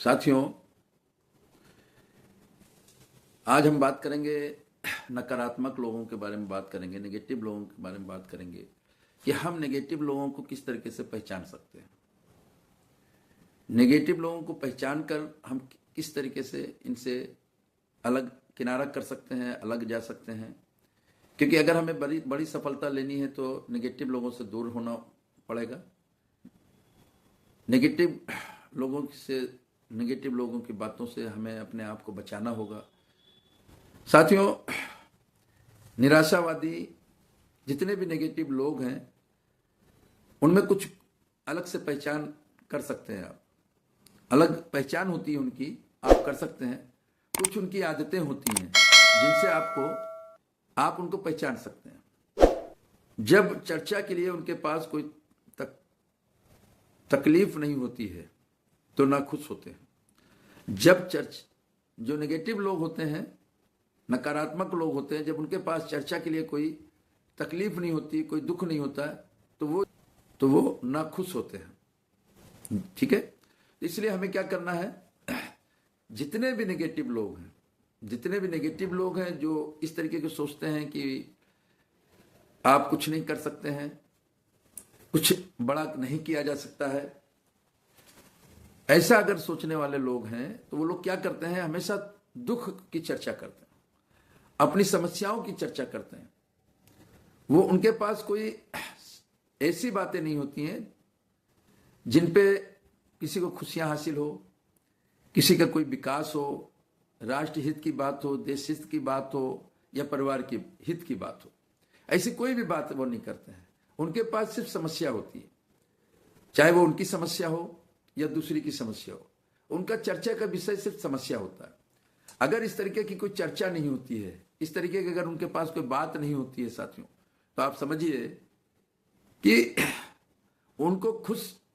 साथियों, आज हम बात करेंगे नकारात्मक लोगों के बारे में बात करेंगे, नेगेटिव लोगों के बारे में बात करेंगे कि हम नेगेटिव लोगों को किस तरीके से पहचान सकते हैं। नेगेटिव लोगों को पहचान कर हम किस तरीके से इनसे अलग किनारा कर सकते हैं, अलग जा सकते हैं। क्योंकि अगर हमें बड़ी बड़ी सफलता लेनी है तो नेगेटिव लोगों से दूर होना पड़ेगा। नेगेटिव लोगों की बातों से हमें अपने आप को बचाना होगा। साथियों, निराशावादी जितने भी नेगेटिव लोग हैं उनमें कुछ अलग से पहचान कर सकते हैं आप। अलग पहचान होती है उनकी, आप कर सकते हैं। कुछ उनकी आदतें होती हैं जिनसे आप उनको पहचान सकते हैं। जब चर्चा के लिए उनके पास कोई तकलीफ नहीं होती है तो ना खुश होते हैं। जो नेगेटिव लोग होते हैं, नकारात्मक लोग होते हैं, जब उनके पास चर्चा के लिए कोई तकलीफ नहीं होती, कोई दुख नहीं होता तो वो ना खुश होते हैं। ठीक है, इसलिए हमें क्या करना है, जितने भी नेगेटिव लोग हैं जो इस तरीके के सोचते हैं कि आप कुछ नहीं कर सकते हैं, कुछ बड़ा नहीं किया जा सकता है, ऐसा अगर सोचने वाले लोग हैं तो वो लोग क्या करते हैं, हमेशा दुख की चर्चा करते हैं, अपनी समस्याओं की चर्चा करते हैं। वो उनके पास कोई ऐसी बातें नहीं होती हैं जिन पे किसी को खुशियां हासिल हो, किसी का कोई विकास हो, राष्ट्र हित की बात हो, देश हित की बात हो या परिवार की हित की बात हो। ऐसी कोई भी बात वो नहीं करते हैं। उनके पास सिर्फ समस्या होती है, चाहे वो उनकी समस्या हो या दूसरी की समस्या हो। उनका चर्चा का विषय सिर्फ समस्या होता है। अगर इस तरीके की कोई चर्चा नहीं होती है, इस तरीके की अगर उनके पास कोई बात नहीं होती है साथियों, तो आप समझिए कि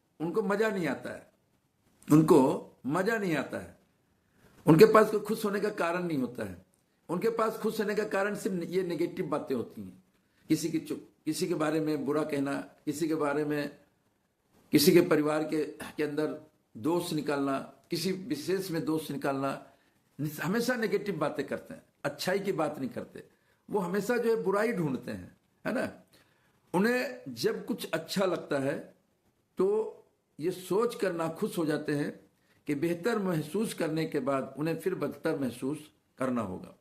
उनको मजा नहीं आता है। उनके पास कोई खुश होने का कारण नहीं होता है। उनके पास खुश होने का कारण सिर्फ ये नेगेटिव बातें होती हैं। किसी के बारे में बुरा कहना, किसी के बारे में किसी के परिवार के अंदर दोष निकालना, किसी विशेष में दोष निकालना, हमेशा नेगेटिव बातें करते हैं, अच्छाई की बात नहीं करते। वो हमेशा जो है बुराई ढूंढते हैं, है ना। उन्हें जब कुछ अच्छा लगता है तो ये सोच कर नाखुश हो जाते हैं कि बेहतर महसूस करने के बाद उन्हें फिर बदतर महसूस करना होगा।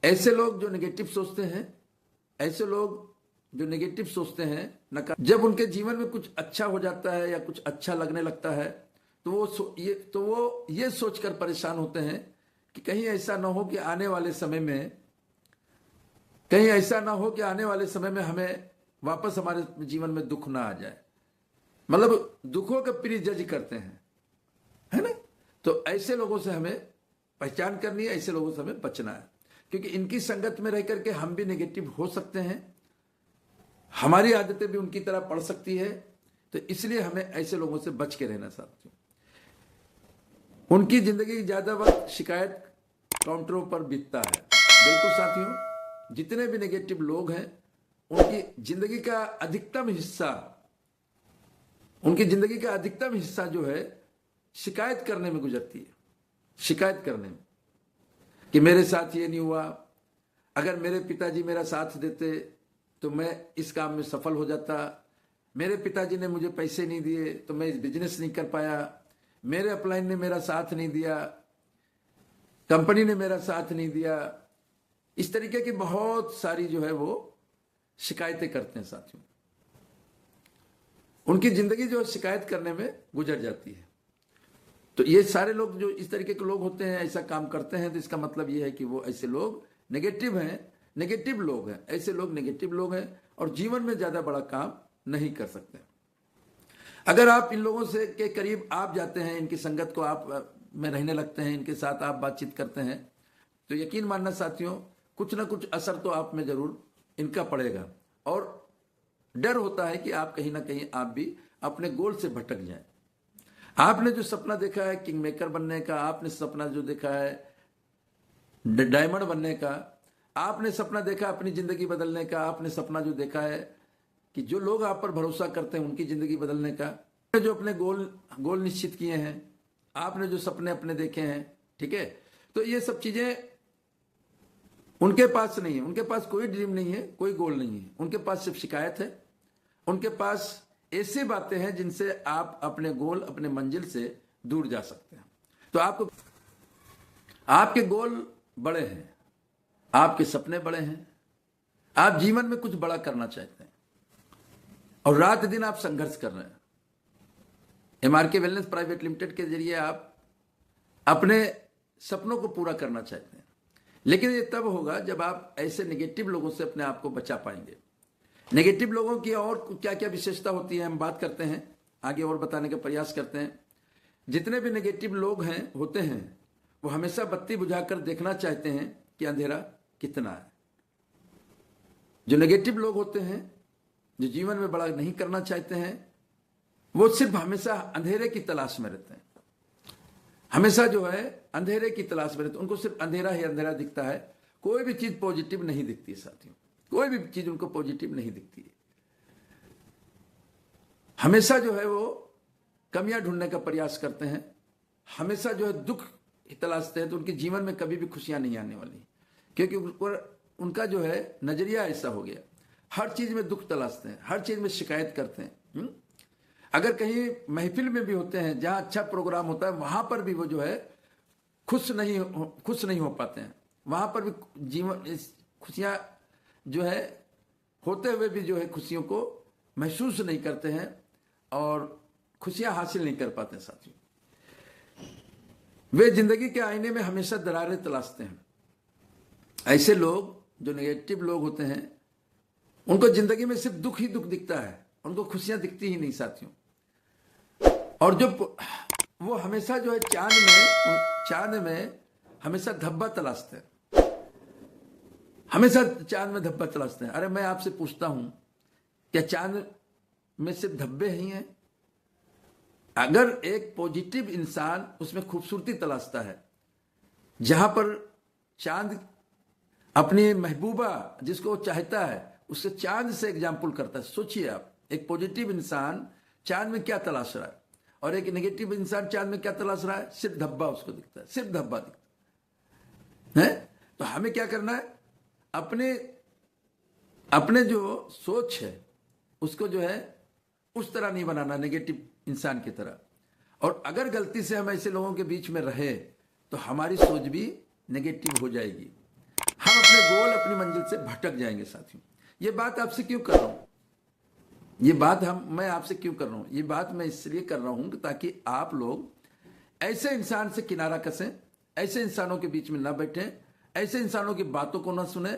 ऐसे लोग जो नेगेटिव सोचते हैं, जब उनके जीवन में कुछ अच्छा हो जाता है या कुछ अच्छा लगने लगता है तो वो ये सोचकर परेशान होते हैं कि कहीं ऐसा ना हो कि आने वाले समय में हमें वापस हमारे जीवन में दुख ना आ जाए। मतलब दुखों का प्री जज करते हैं, है ना। तो ऐसे लोगों से हमें पहचान करनी है, ऐसे लोगों से हमें बचना है। क्योंकि इनकी संगत में रह करके हम भी नेगेटिव हो सकते हैं, हमारी आदतें भी उनकी तरह पड़ सकती है। तो इसलिए हमें ऐसे लोगों से बच के रहना साथियों। उनकी जिंदगी ज्यादा वक्त शिकायत काउंटरों पर बीतता है। बिल्कुल साथियों, जितने भी नेगेटिव लोग हैं उनकी जिंदगी का अधिकतम हिस्सा जो है शिकायत करने में गुजरती है। शिकायत करने में कि मेरे साथ ये नहीं हुआ, अगर मेरे पिताजी मेरा साथ देते तो मैं इस काम में सफल हो जाता, मेरे पिताजी ने मुझे पैसे नहीं दिए तो मैं इस बिजनेस नहीं कर पाया, मेरे अपलाइन ने मेरा साथ नहीं दिया, कंपनी ने मेरा साथ नहीं दिया। इस तरीके की बहुत सारी जो है वो शिकायतें करते हैं साथियों। उनकी जिंदगी जो शिकायत करने में गुजर जाती है। तो ये सारे लोग जो इस तरीके के लोग होते हैं, ऐसा काम करते हैं, तो इसका मतलब ये है कि वो ऐसे लोग नेगेटिव लोग हैं। ऐसे लोग नेगेटिव लोग हैं और जीवन में ज्यादा बड़ा काम नहीं कर सकते। अगर आप इन लोगों से के करीब आप जाते हैं, इनकी संगत को आप में रहने लगते हैं, इनके साथ आप बातचीत करते हैं, तो यकीन मानना साथियों, कुछ ना कुछ असर तो आप में जरूर इनका पड़ेगा। और डर होता है कि आप कहीं ना कहीं आप भी अपने गोल से भटक जाएं। आपने जो सपना देखा है किंग मेकर बनने का, आपने सपना जो देखा है डायमंड बनने का, आपने सपना देखा अपनी जिंदगी बदलने का, आपने सपना जो देखा है कि जो लोग आप पर भरोसा करते हैं उनकी जिंदगी बदलने का, जो अपने गोल निश्चित किए हैं, आपने जो सपने अपने देखे हैं, ठीक है, तो ये सब चीजें उनके पास नहीं है। उनके पास कोई ड्रीम नहीं है, कोई गोल नहीं है। उनके पास सिर्फ शिकायत है। उनके पास ऐसी बातें हैं जिनसे आप अपने गोल, अपने मंजिल से दूर जा सकते हैं। तो आपको, आपके गोल बड़े हैं, आपके सपने बड़े हैं, आप जीवन में कुछ बड़ा करना चाहते हैं और रात दिन आप संघर्ष कर रहे हैं। MRK वेलनेस प्राइवेट लिमिटेड के जरिए आप अपने सपनों को पूरा करना चाहते हैं, लेकिन ये तब होगा जब आप ऐसे नेगेटिव लोगों से अपने आप को बचा पाएंगे। नेगेटिव लोगों की और क्या क्या विशेषता होती है हम बात करते हैं, आगे और बताने का प्रयास करते हैं। जितने भी नेगेटिव लोग हैं होते हैं वो हमेशा बत्ती बुझाकर देखना चाहते हैं कि अंधेरा कितना है। जो नेगेटिव लोग होते हैं, जो जीवन में बड़ा नहीं करना चाहते हैं, वो सिर्फ हमेशा अंधेरे की तलाश में रहते हैं। हमेशा जो है अंधेरे की तलाश में रहते हैं। उनको सिर्फ अंधेरा ही अंधेरा दिखता है, कोई भी चीज पॉजिटिव नहीं दिखती है साथियों, कोई भी चीज उनको पॉजिटिव नहीं दिखती है। हमेशा जो है वो कमियां ढूंढने का प्रयास करते हैं, हमेशा जो है दुख तलाशते हैं। तो उनके जीवन में कभी भी खुशियां नहीं आने वाली, क्योंकि उनका जो है नजरिया ऐसा हो गया। हर चीज में दुख तलाशते हैं, हर चीज में शिकायत करते हैं। अगर कहीं महफिल में भी होते हैं जहां अच्छा प्रोग्राम होता है, वहां पर भी वो जो है खुश नहीं हो पाते हैं। वहां पर भी जीवन खुशियां जो है होते हुए भी जो है खुशियों को महसूस नहीं करते हैं और खुशियां हासिल नहीं कर पाते साथियों। वे जिंदगी के आईने में हमेशा दरारें तलाशते हैं। ऐसे लोग जो नेगेटिव लोग होते हैं, उनको जिंदगी में सिर्फ दुख ही दुख दिखता है, उनको खुशियां दिखती ही नहीं साथियों। और जो वो हमेशा जो है चांद में हमेशा धब्बा तलाशते हैं, हमेशा चांद में धब्बा तलाशते हैं। अरे मैं आपसे पूछता हूं, क्या चांद में सिर्फ धब्बे ही हैं? अगर एक पॉजिटिव इंसान उसमें खूबसूरती तलाशता है, जहां पर चांद अपनी महबूबा जिसको वो चाहता है उससे चांद से एग्जाम्पल करता है। सोचिए आप, एक पॉजिटिव इंसान चांद में क्या तलाश रहा है और एक नेगेटिव इंसान चांद में क्या तलाश रहा है? सिर्फ धब्बा उसको दिखता है, सिर्फ धब्बा दिखता है। तो हमें क्या करना है? अपने जो सोच है उसको जो है उस तरह नहीं बनाना, नेगेटिव इंसान की तरह। और अगर गलती से हम ऐसे लोगों के बीच में रहे तो हमारी सोच भी नेगेटिव हो जाएगी, हम अपने गोल, अपनी मंजिल से भटक जाएंगे साथियों। ये बात आपसे क्यों कर रहा हूं? ये बात मैं आपसे क्यों कर रहा हूं? ये बात मैं इसलिए कर रहा हूं ताकि आप लोग ऐसे इंसान से किनारा कसें, ऐसे इंसानों के बीच में ना बैठें, ऐसे इंसानों की बातों को ना सुने,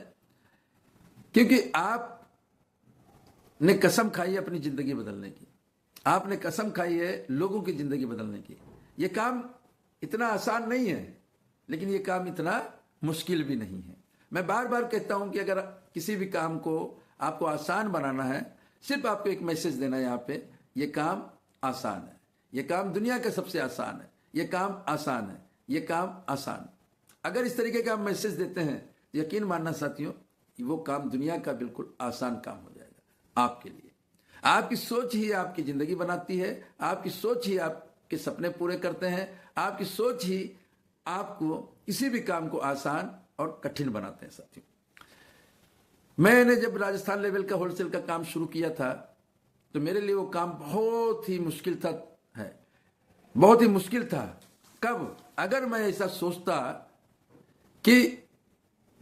क्योंकि आपने कसम खाई है अपनी जिंदगी बदलने की, आपने कसम खाई है लोगों की जिंदगी बदलने की। ये काम इतना आसान नहीं है, लेकिन ये काम इतना मुश्किल भी नहीं है। मैं बार बार कहता हूं कि अगर किसी भी काम को आपको आसान बनाना है, सिर्फ आपको एक मैसेज देना है यहाँ पे, ये काम आसान है, ये काम दुनिया का सबसे आसान है, ये काम आसान है, ये काम आसान। अगर इस तरीके का आप मैसेज देते हैं, यकीन मानना साथियों, वो काम दुनिया का बिल्कुल आसान काम हो जाएगा आपके लिए। आपकी सोच ही आपकी जिंदगी बनाती है, आपकी सोच ही आपके सपने पूरे करते हैं, आपकी सोच ही आपको किसी भी काम को आसान और कठिन बनाते हैं साथियों। मैंने जब राजस्थान लेवल का होलसेल का काम शुरू किया था तो मेरे लिए वो काम बहुत ही मुश्किल था, बहुत ही मुश्किल था। कब? अगर मैं ऐसा सोचता कि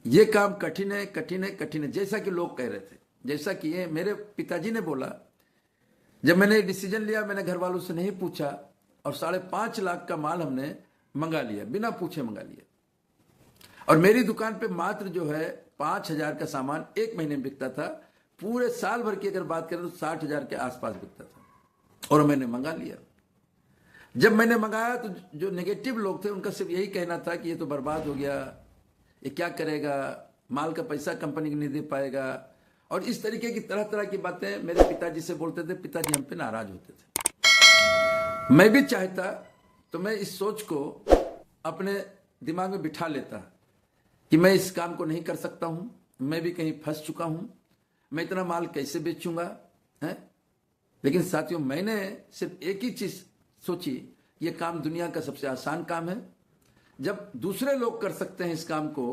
ये काम कठिन है, कठिन है, कठिन है, जैसा कि लोग कह रहे थे, जैसा कि ये मेरे पिताजी ने बोला। जब मैंने डिसीजन लिया, मैंने घर वालों से नहीं पूछा और 5.5 लाख का माल हमने मंगा लिया, बिना पूछे मंगा लिया। और मेरी दुकान पे मात्र जो है 5,000 का सामान एक महीने में बिकता था। पूरे साल भर की अगर बात करें तो 60,000 के आसपास बिकता था, और मैंने मंगा लिया। जब मैंने मंगाया तो जो नेगेटिव लोग थे उनका सिर्फ यही कहना था कि ये तो बर्बाद हो गया, ये क्या करेगा, माल का पैसा कंपनी को नहीं दे पाएगा, और इस तरीके की तरह तरह की बातें मेरे पिताजी से बोलते थे। पिताजी हम पे नाराज होते थे। मैं भी चाहता तो मैं इस सोच को अपने दिमाग में बिठा लेता कि मैं इस काम को नहीं कर सकता हूं, मैं भी कहीं फंस चुका हूं, मैं इतना माल कैसे बेचूंगा, है? लेकिन साथियों, मैंने सिर्फ एक ही चीज सोची ये काम दुनिया का सबसे आसान काम है। जब दूसरे लोग कर सकते हैं इस काम को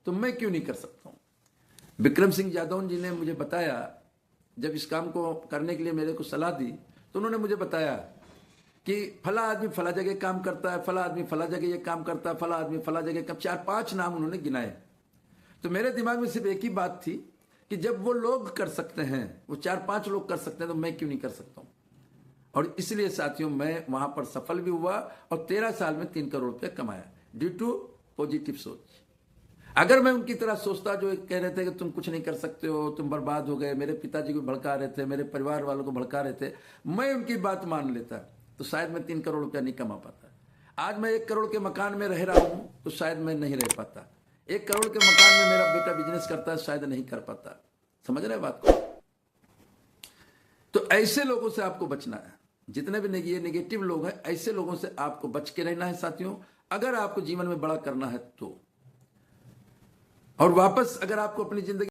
तो मैं क्यों नहीं कर सकता हूं। विक्रम सिंह यादव जी ने मुझे बताया, जब इस काम को करने के लिए मेरे को सलाह दी तो उन्होंने मुझे बताया कि फला आदमी फला जगह काम करता है, फला आदमी फला जगह ये काम करता है, फला आदमी फला जगह, कब 4-5 नाम उन्होंने गिनाए। तो मेरे दिमाग में सिर्फ एक ही बात थी कि जब वो लोग कर सकते हैं, वो 4-5 लोग कर सकते हैं, तो मैं क्यों नहीं कर सकता हूं। और इसलिए साथियों मैं वहां पर सफल भी हुआ और 13 साल में 3 करोड़ रुपया कमाया, ड्यू टू पॉजिटिव सोच। अगर मैं उनकी तरह सोचता जो कह रहे थे कि तुम कुछ नहीं कर सकते हो, तुम बर्बाद हो गए, मेरे पिताजी को भड़का रहे थे, मेरे परिवार वालों को भड़का रहे थे, मैं उनकी बात मान लेता तो शायद मैं 3 करोड़ रुपया नहीं कमा पाता। आज मैं 1 करोड़ के मकान में रह रहा हूं तो शायद मैं नहीं रह पाता। 1 करोड़ के मकान में मेरा बेटा बिजनेस करता है, शायद नहीं कर पाता। समझ रहे बात को। तो ऐसे लोगों से आपको बचना है। जितने भी ये नेगेटिव लोग हैं, ऐसे लोगों से आपको बच के रहना है साथियों, अगर आपको जीवन में बड़ा करना है तो। और वापस अगर आपको अपनी जिंदगी